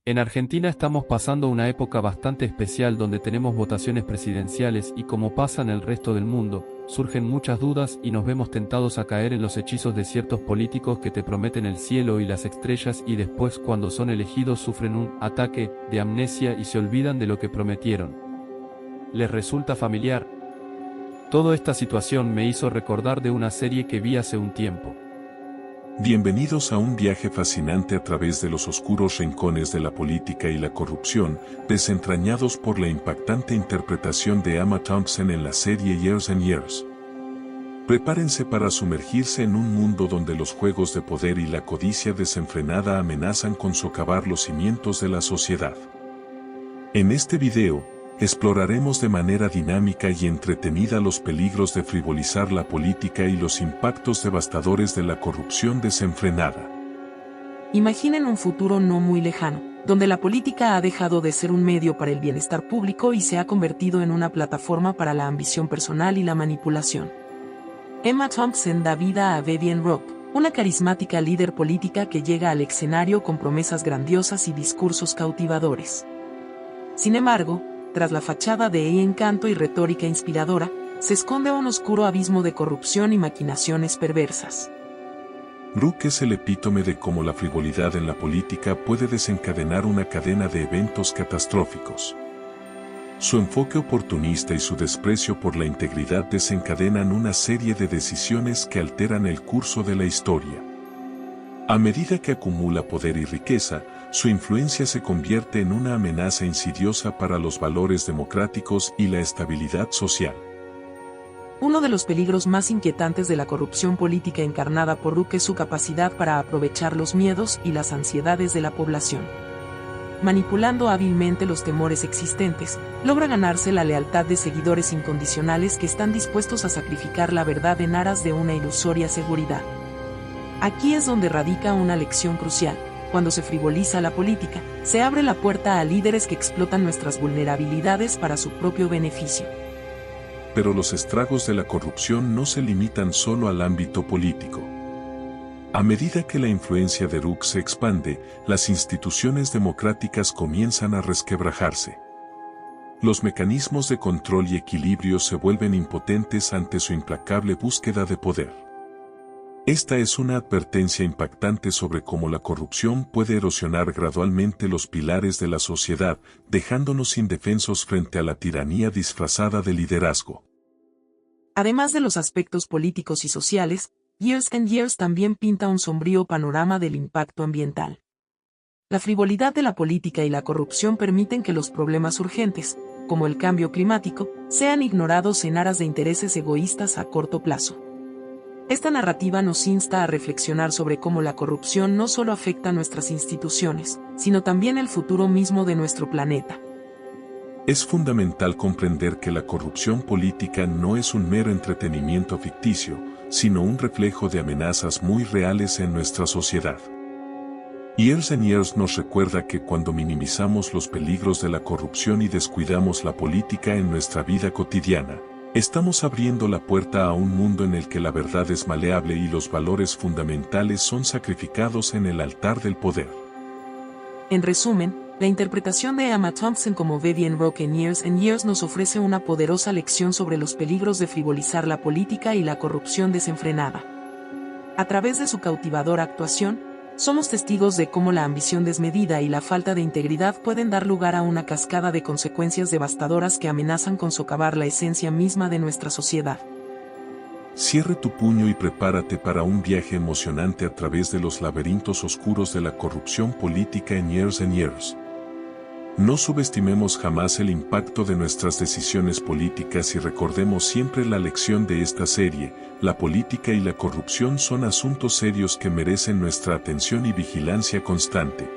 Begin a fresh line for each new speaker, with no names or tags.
En Argentina estamos pasando una época bastante especial donde tenemos votaciones presidenciales y como pasa en el resto del mundo, surgen muchas dudas y nos vemos tentados a caer en los hechizos de ciertos políticos que te prometen el cielo y las estrellas y después cuando son elegidos sufren un ataque de amnesia y se olvidan de lo que prometieron. ¿Les resulta familiar? Toda esta situación me hizo recordar de una serie que vi hace un tiempo.
Bienvenidos a un viaje fascinante a través de los oscuros rincones de la política y la corrupción, desentrañados por la impactante interpretación de Emma Thompson en la serie Years and Years. Prepárense para sumergirse en un mundo donde los juegos de poder y la codicia desenfrenada amenazan con socavar los cimientos de la sociedad. En este video, exploraremos de manera dinámica y entretenida los peligros de frivolizar la política y los impactos devastadores de la corrupción desenfrenada.
Imaginen un futuro no muy lejano, donde la política ha dejado de ser un medio para el bienestar público y se ha convertido en una plataforma para la ambición personal y la manipulación. Emma Thompson da vida a Vivian Rook, una carismática líder política que llega al escenario con promesas grandiosas y discursos cautivadores. Sin embargo, tras la fachada de encanto y retórica inspiradora, se esconde un oscuro abismo de corrupción y maquinaciones perversas.
Rook es el epítome de cómo la frivolidad en la política puede desencadenar una cadena de eventos catastróficos. Su enfoque oportunista y su desprecio por la integridad desencadenan una serie de decisiones que alteran el curso de la historia. A medida que acumula poder y riqueza, su influencia se convierte en una amenaza insidiosa para los valores democráticos y la estabilidad social.
Uno de los peligros más inquietantes de la corrupción política encarnada por Rook es su capacidad para aprovechar los miedos y las ansiedades de la población. Manipulando hábilmente los temores existentes, logra ganarse la lealtad de seguidores incondicionales que están dispuestos a sacrificar la verdad en aras de una ilusoria seguridad. Aquí es donde radica una lección crucial. Cuando se frivoliza la política, se abre la puerta a líderes que explotan nuestras vulnerabilidades para su propio beneficio.
Pero los estragos de la corrupción no se limitan solo al ámbito político. A medida que la influencia de Rook se expande, las instituciones democráticas comienzan a resquebrajarse. Los mecanismos de control y equilibrio se vuelven impotentes ante su implacable búsqueda de poder. Esta es una advertencia impactante sobre cómo la corrupción puede erosionar gradualmente los pilares de la sociedad, dejándonos indefensos frente a la tiranía disfrazada de liderazgo.
Además de los aspectos políticos y sociales, Years and Years también pinta un sombrío panorama del impacto ambiental. La frivolidad de la política y la corrupción permiten que los problemas urgentes, como el cambio climático, sean ignorados en aras de intereses egoístas a corto plazo. Esta narrativa nos insta a reflexionar sobre cómo la corrupción no solo afecta a nuestras instituciones, sino también el futuro mismo de nuestro planeta.
Es fundamental comprender que la corrupción política no es un mero entretenimiento ficticio, sino un reflejo de amenazas muy reales en nuestra sociedad. Years and Years nos recuerda que cuando minimizamos los peligros de la corrupción y descuidamos la política en nuestra vida cotidiana, estamos abriendo la puerta a un mundo en el que la verdad es maleable y los valores fundamentales son sacrificados en el altar del poder.
En resumen, la interpretación de Emma Thompson como Vivian Rook en Years and Years nos ofrece una poderosa lección sobre los peligros de frivolizar la política y la corrupción desenfrenada. A través de su cautivadora actuación, somos testigos de cómo la ambición desmedida y la falta de integridad pueden dar lugar a una cascada de consecuencias devastadoras que amenazan con socavar la esencia misma de nuestra sociedad.
Cierre tu puño y prepárate para un viaje emocionante a través de los laberintos oscuros de la corrupción política en Years and Years. No subestimemos jamás el impacto de nuestras decisiones políticas y recordemos siempre la lección de esta serie: la política y la corrupción son asuntos serios que merecen nuestra atención y vigilancia constante.